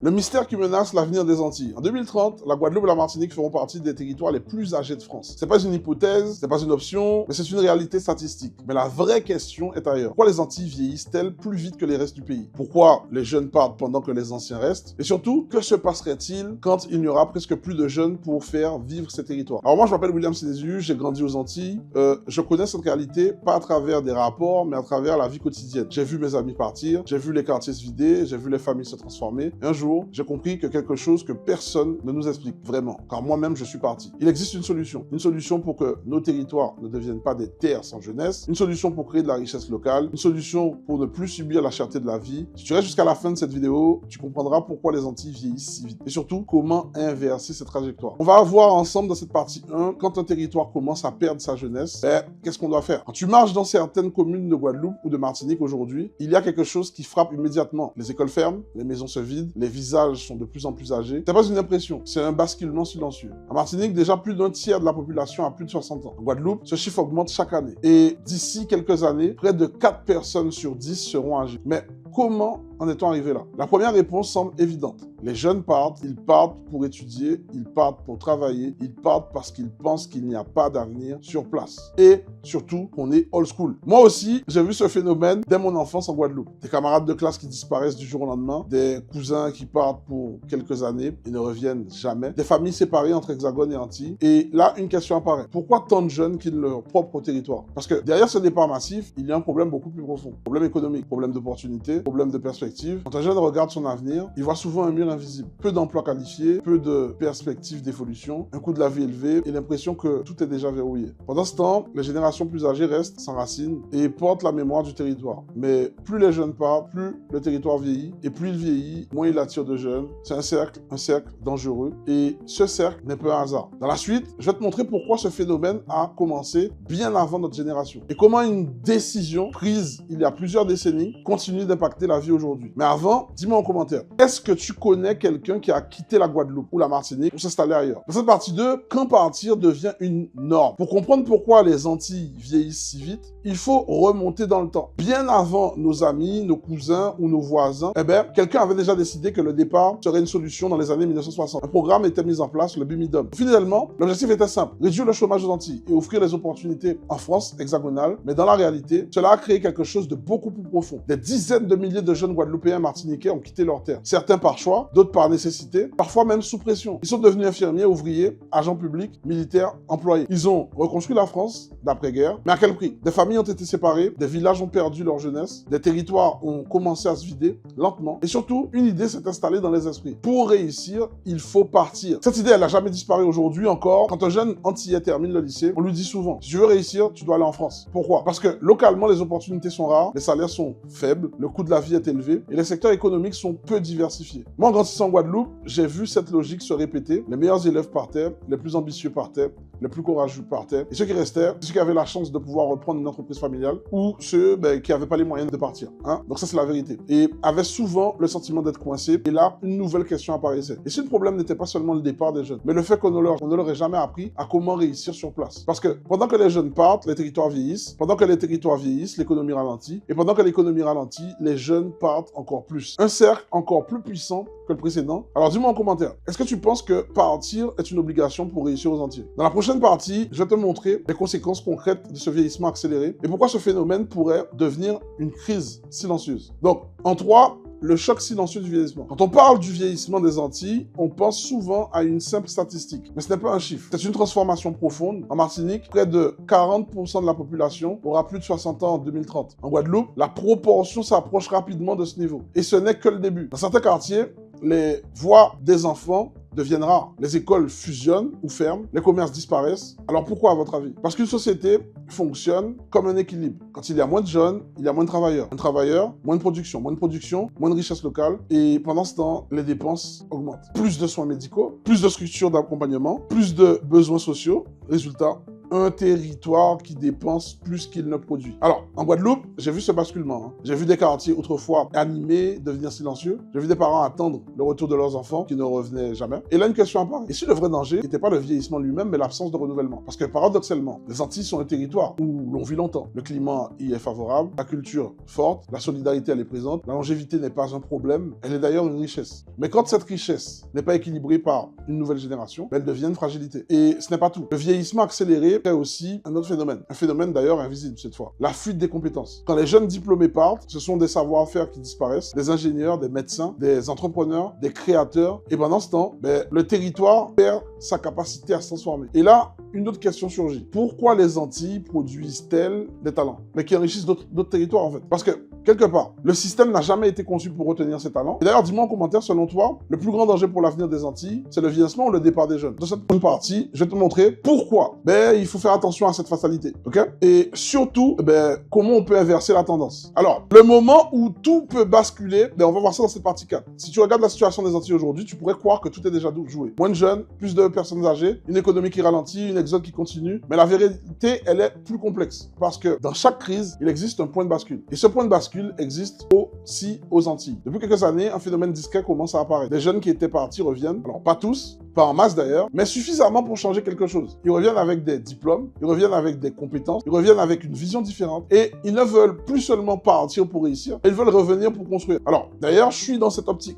Le mystère qui menace l'avenir des Antilles. En 2030, la Guadeloupe et la Martinique feront partie des territoires les plus âgés de France. C'est pas une hypothèse, c'est pas une option, mais c'est une réalité statistique. Mais la vraie question est ailleurs. Pourquoi les Antilles vieillissent-elles plus vite que les restes du pays? Pourquoi les jeunes partent pendant que les anciens restent? Et surtout, que se passerait-il quand il n'y aura presque plus de jeunes pour faire vivre ces territoires? Alors moi, je m'appelle William Sénésius, j'ai grandi aux Antilles. Je connais cette réalité, pas à travers des rapports, mais à travers la vie quotidienne. J'ai vu mes amis partir, j'ai vu les quartiers se vider, j'ai vu les familles se transformer. Et un jour, j'ai compris que quelque chose que personne ne nous explique vraiment, car moi-même je suis parti. Il existe une solution pour que nos territoires ne deviennent pas des terres sans jeunesse, une solution pour créer de la richesse locale, une solution pour ne plus subir la cherté de la vie. Si tu restes jusqu'à la fin de cette vidéo, tu comprendras pourquoi les Antilles vieillissent si vite, et surtout comment inverser cette trajectoire. On va voir ensemble dans cette partie 1, quand un territoire commence à perdre sa jeunesse, qu'est-ce qu'on doit faire? Quand tu marches dans certaines communes de Guadeloupe ou de Martinique aujourd'hui, il y a quelque chose qui frappe immédiatement. Les écoles ferment, les maisons se vident, les visages sont de plus en plus âgés. C'est pas une impression, c'est un basculement silencieux. En Martinique, déjà plus d'un tiers de la population a plus de 60 ans. En Guadeloupe, ce chiffre augmente chaque année. Et d'ici quelques années, près de 4 personnes sur 10 seront âgées. Mais comment en est-on arrivé là? La première réponse semble évidente. Les jeunes partent, ils partent pour étudier, ils partent pour travailler, ils partent parce qu'ils pensent qu'il n'y a pas d'avenir sur place. Et surtout, qu'on est old school. Moi aussi, j'ai vu ce phénomène dès mon enfance en Guadeloupe. Des camarades de classe qui disparaissent du jour au lendemain, des cousins qui partent pour quelques années et ne reviennent jamais, des familles séparées entre Hexagone et Antilles. Et là, une question apparaît. Pourquoi tant de jeunes quittent leur propre territoire? Parce que derrière ce départ massif, il y a un problème beaucoup plus profond. Problème économique, problème d'opportunité, problème de perspective. Quand un jeune regarde son avenir, il voit souvent un mur invisible. Peu d'emplois qualifiés, peu de perspectives d'évolution, un coût de la vie élevé et l'impression que tout est déjà verrouillé. Pendant ce temps, les générations plus âgées restent sans racines et portent la mémoire du territoire. Mais plus les jeunes partent, plus le territoire vieillit et plus il vieillit, moins il attire de jeunes. C'est un cercle dangereux et ce cercle n'est pas un hasard. Dans la suite, je vais te montrer pourquoi ce phénomène a commencé bien avant notre génération et comment une décision prise il y a plusieurs décennies continue d'impacter la vie aujourd'hui. Mais avant, dis-moi en commentaire, est-ce que tu connais quelqu'un qui a quitté la Guadeloupe ou la Martinique pour s'installer ailleurs? Dans cette partie 2, quand partir devient une norme. Pour comprendre pourquoi les Antilles vieillissent si vite, il faut remonter dans le temps. Bien avant nos amis, nos cousins ou nos voisins, quelqu'un avait déjà décidé que le départ serait une solution dans les années 1960. Un programme était mis en place, le Bumidum. Finalement, l'objectif était simple, réduire le chômage aux Antilles et offrir des opportunités en France hexagonale. Mais dans la réalité, cela a créé quelque chose de beaucoup plus profond. Des dizaines de milliers de jeunes Guadeloupéens martiniquais ont quitté leur terre. Certains par choix, d'autres par nécessité, parfois même sous pression. Ils sont devenus infirmiers, ouvriers, agents publics, militaires, employés. Ils ont reconstruit la France d'après-guerre, mais à quel prix? Des familles ont été séparées, des villages ont perdu leur jeunesse, des territoires ont commencé à se vider lentement, et surtout, une idée s'est installée dans les esprits. Pour réussir, il faut partir. Cette idée, elle n'a jamais disparu aujourd'hui encore. Quand un jeune antillais termine le lycée, on lui dit souvent, si tu veux réussir, tu dois aller en France. Pourquoi? Parce que localement, les opportunités sont rares, les salaires sont faibles, le coût de la vie est élevé, et les secteurs économiques sont peu diversifiés. Moi, en grandissant en Guadeloupe, j'ai vu cette logique se répéter. Les meilleurs élèves partaient, les plus ambitieux partaient, les plus courageux partaient, et ceux qui restaient, ceux qui avaient la chance de pouvoir reprendre une entreprise familiale, ou ceux qui n'avaient pas les moyens de partir. Donc ça, c'est la vérité. Et avaient souvent le sentiment d'être coincés, et là, une nouvelle question apparaissait. Et si le problème n'était pas seulement le départ des jeunes, mais le fait qu'on ne leur ait jamais appris à comment réussir sur place. Parce que pendant que les jeunes partent, les territoires vieillissent. Pendant que les territoires vieillissent, l'économie ralentit. Et pendant que l'économie ralentit, les jeunes partent encore plus. Un cercle encore plus puissant que le précédent. Alors dis-moi en commentaire, est-ce que tu penses que partir est une obligation pour réussir aux Antilles? Dans la prochaine partie, je vais te montrer les conséquences concrètes de ce vieillissement accéléré et pourquoi ce phénomène pourrait devenir une crise silencieuse. Donc, en 3, le choc silencieux du vieillissement. Quand on parle du vieillissement des Antilles, on pense souvent à une simple statistique. Mais ce n'est pas un chiffre. C'est une transformation profonde. En Martinique, près de 40% de la population aura plus de 60 ans en 2030. En Guadeloupe, la proportion s'approche rapidement de ce niveau. Et ce n'est que le début. Dans certains quartiers, les voix des enfants deviennent rares. Les écoles fusionnent ou ferment, les commerces disparaissent. Alors pourquoi à votre avis? Parce qu'une société fonctionne comme un équilibre. Quand il y a moins de jeunes, il y a moins de travailleurs. Moins de travailleurs, moins de production. Moins de production, moins de richesse locale. Et pendant ce temps, les dépenses augmentent. Plus de soins médicaux, plus de structures d'accompagnement, plus de besoins sociaux. Résultat, un territoire qui dépense plus qu'il ne produit. Alors, en Guadeloupe, j'ai vu ce basculement. Hein. J'ai vu des quartiers autrefois animés devenir silencieux. J'ai vu des parents attendre le retour de leurs enfants qui ne revenaient jamais. Et là, une question apparaît. Et si le vrai danger n'était pas le vieillissement lui-même, mais l'absence de renouvellement? Parce que paradoxalement, les Antilles sont un territoire où l'on vit longtemps. Le climat y est favorable, la culture forte, la solidarité elle est présente, la longévité n'est pas un problème, elle est d'ailleurs une richesse. Mais quand cette richesse n'est pas équilibrée par une nouvelle génération, elle devient une fragilité. Et ce n'est pas tout. Le vieillissement accéléré est aussi un autre phénomène. Un phénomène d'ailleurs invisible cette fois. La fuite des compétences. Quand les jeunes diplômés partent, ce sont des savoir-faire qui disparaissent, des ingénieurs, des médecins, des entrepreneurs, des créateurs. Et pendant ce temps, le territoire perd sa capacité à se transformer. Et là, une autre question surgit. Pourquoi les Antilles produisent-elles des talents, mais qui enrichissent d'autres territoires en fait? Parce que, quelque part, le système n'a jamais été conçu pour retenir ces talents. Et d'ailleurs, dis-moi en commentaire, selon toi, le plus grand danger pour l'avenir des Antilles, c'est le vieillissement ou le départ des jeunes? Dans cette première partie, je vais te montrer pourquoi. Il faut faire attention à cette fatalité, ok? Et surtout, comment on peut inverser la tendance. Alors, le moment où tout peut basculer, on va voir ça dans cette partie 4. Si tu regardes la situation des Antilles aujourd'hui, tu pourrais croire que tout est déjà joué. Moins de jeunes, plus de personnes âgées, une économie qui ralentit, une exode qui continue. Mais la vérité, elle est plus complexe. Parce que dans chaque crise, il existe un point de bascule. Et ce point de bascule existe aussi aux Antilles. Depuis quelques années, un phénomène discret commence à apparaître. Des jeunes qui étaient partis reviennent. Alors, pas tous, pas en masse d'ailleurs, mais suffisamment pour changer quelque chose. Ils reviennent avec des diplômes, ils reviennent avec des compétences, ils reviennent avec une vision différente. Et ils ne veulent plus seulement partir pour réussir, ils veulent revenir pour construire. Alors, d'ailleurs, je suis dans cette optique.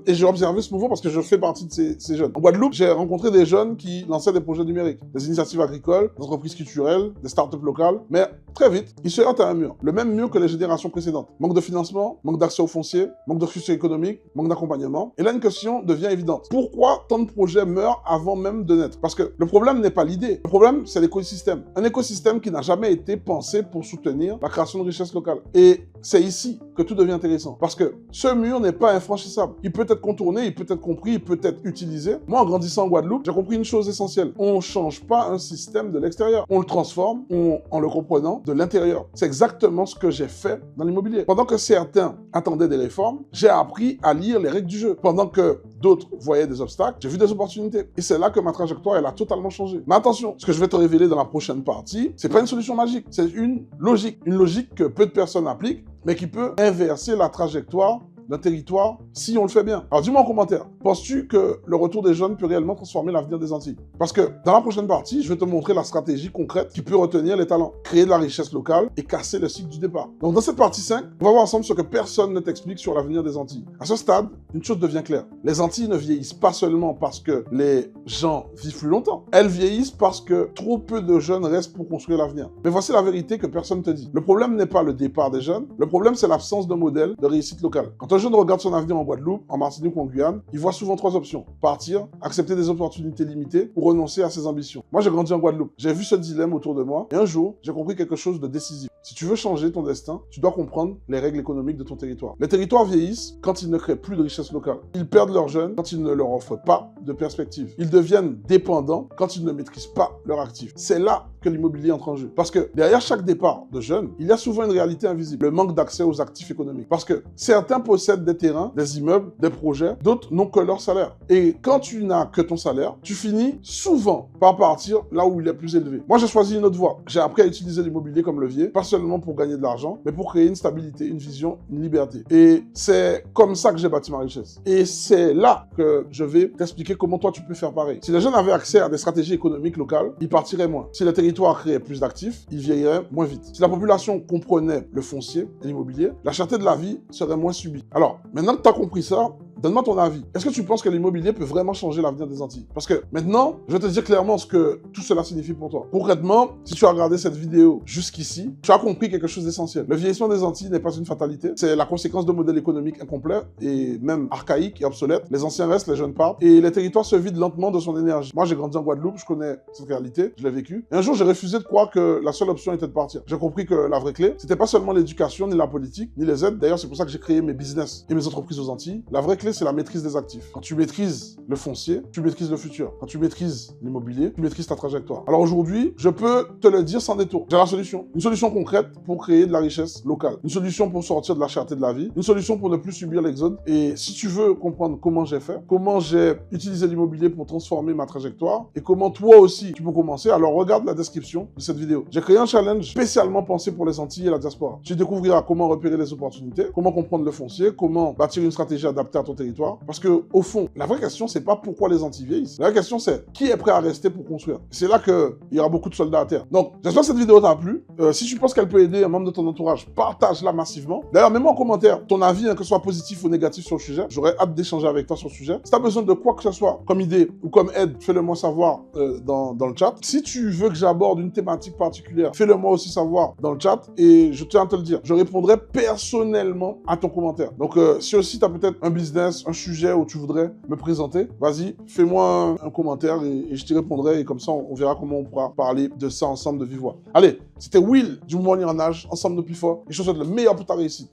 Et j'ai observé ce mouvement parce que je fais partie de ces jeunes. En Guadeloupe, j'ai rencontré des jeunes qui lançaient des projets numériques, des initiatives agricoles, des entreprises culturelles, des startups locales. Mais très vite, ils se heurtent à un mur. Le même mur que les générations précédentes. Manque de financement, manque d'accès au foncier, manque de socio-économique, manque d'accompagnement. Et là, une question devient évidente. Pourquoi tant de projets meurent avant même de naître? Parce que le problème n'est pas l'idée. Le problème, c'est l'écosystème. Un écosystème qui n'a jamais été pensé pour soutenir la création de richesses locales. Et c'est ici que tout devient intéressant. Parce que ce mur n'est pas infranchissable. Il peut être contourné, il peut être compris, il peut être utilisé. Moi, en grandissant en Guadeloupe, j'ai compris une chose essentielle. On ne change pas un système de l'extérieur. On le transforme en le comprenant de l'intérieur. C'est exactement ce que j'ai fait dans l'immobilier. Pendant que certains attendaient des réformes, j'ai appris à lire les règles du jeu. Pendant que d'autres voyaient des obstacles, j'ai vu des opportunités. Et c'est là que ma trajectoire, elle a totalement changé. Mais attention, ce que je vais te révéler dans la prochaine partie, c'est pas une solution magique, c'est une logique. Une logique que peu de personnes appliquent, mais qui peut inverser la trajectoire d'un territoire si on le fait bien. Alors dis-moi en commentaire, penses-tu que le retour des jeunes peut réellement transformer l'avenir des Antilles? Parce que dans la prochaine partie, je vais te montrer la stratégie concrète qui peut retenir les talents, créer de la richesse locale et casser le cycle du départ. Donc dans cette partie 5, on va voir ensemble ce que personne ne t'explique sur l'avenir des Antilles. À ce stade, une chose devient claire. Les Antilles ne vieillissent pas seulement parce que les gens vivent plus longtemps. Elles vieillissent parce que trop peu de jeunes restent pour construire l'avenir. Mais voici la vérité que personne ne te dit. Le problème n'est pas le départ des jeunes, le problème c'est l'absence de modèle de réussite locale. Quand un jeune regarde son avenir en Guadeloupe, en Martinique ou en Guyane, il voit souvent 3 options. Partir, accepter des opportunités limitées ou renoncer à ses ambitions. Moi, j'ai grandi en Guadeloupe. J'ai vu ce dilemme autour de moi et un jour, j'ai compris quelque chose de décisif. Si tu veux changer ton destin, tu dois comprendre les règles économiques de ton territoire. Les territoires vieillissent quand ils ne créent plus de richesse locale. Ils perdent leurs jeunes quand ils ne leur offrent pas de perspective. Ils deviennent dépendants quand ils ne maîtrisent pas leurs actifs. C'est là que l'immobilier entre en jeu. Parce que derrière chaque départ de jeunes, il y a souvent une réalité invisible, le manque d'accès aux actifs économiques. Parce que certains possèdent des terrains, des immeubles, des projets, d'autres n'ont que leur salaire. Et quand tu n'as que ton salaire, tu finis souvent par partir là où il est plus élevé. Moi, j'ai choisi une autre voie. J'ai appris à utiliser l'immobilier comme levier, pas seulement pour gagner de l'argent, mais pour créer une stabilité, une vision, une liberté. Et c'est comme ça que j'ai bâti ma richesse. Et c'est là que je vais t'expliquer comment toi tu peux faire pareil. Si les jeunes avaient accès à des stratégies économiques locales, ils partiraient moins. Si le territoire créait plus d'actifs, ils vieilliraient moins vite. Si la population comprenait le foncier et l'immobilier, la cherté de la vie serait moins subie. Alors, maintenant que tu as compris ça, donne-moi ton avis. Est-ce que tu penses que l'immobilier peut vraiment changer l'avenir des Antilles? Parce que maintenant, je vais te dire clairement ce que tout cela signifie pour toi. Concrètement, si tu as regardé cette vidéo jusqu'ici, tu as compris quelque chose d'essentiel. Le vieillissement des Antilles n'est pas une fatalité. C'est la conséquence de modèles économiques incomplets et même archaïques et obsolètes. Les anciens restent, les jeunes partent et les territoires se vident lentement de son énergie. Moi, j'ai grandi en Guadeloupe, je connais cette réalité, je l'ai vécu. Et un jour, j'ai refusé de croire que la seule option était de partir. J'ai compris que la vraie clé, c'était pas seulement l'éducation, ni la politique, ni les aides. D'ailleurs, c'est pour ça que j'ai créé mes business et mes entreprises aux Antilles. La vraie clé, clé, c'est la maîtrise des actifs. Quand tu maîtrises le foncier, tu maîtrises le futur. Quand tu maîtrises l'immobilier, tu maîtrises ta trajectoire. Alors aujourd'hui, je peux te le dire sans détour. J'ai la solution. Une solution concrète pour créer de la richesse locale. Une solution pour sortir de la cherté de la vie. Une solution pour ne plus subir l'exode. Et si tu veux comprendre comment j'ai fait, comment j'ai utilisé l'immobilier pour transformer ma trajectoire et comment toi aussi tu peux commencer, alors regarde la description de cette vidéo. J'ai créé un challenge spécialement pensé pour les Antilles et la diaspora. Tu découvriras comment repérer les opportunités, comment comprendre le foncier, comment bâtir une stratégie adaptée à ton territoire. Parce que au fond, la vraie question, c'est pas pourquoi les Antilles vieillissent. La vraie question, c'est qui est prêt à rester pour construire. C'est là qu'il y aura beaucoup de soldats à terre. Donc, j'espère que cette vidéo t'a plu. Si tu penses qu'elle peut aider un membre de ton entourage, partage-la massivement. D'ailleurs, mets-moi en commentaire ton avis, que ce soit positif ou négatif sur le sujet. J'aurais hâte d'échanger avec toi sur le sujet. Si tu as besoin de quoi que ce soit comme idée ou comme aide, fais-le moi savoir dans le chat. Si tu veux que j'aborde une thématique particulière, fais-le moi aussi savoir dans le chat. Et je tiens à te le dire, je répondrai personnellement à ton commentaire. Donc, si aussi tu as peut-être un business, un sujet où tu voudrais me présenter, vas-y, fais-moi un commentaire et je t'y répondrai. Et comme ça, on verra comment on pourra parler de ça ensemble de vive voix. Allez, c'était Will du Money en Âge, ensemble de plus fort. Et je te souhaite le meilleur pour ta réussite.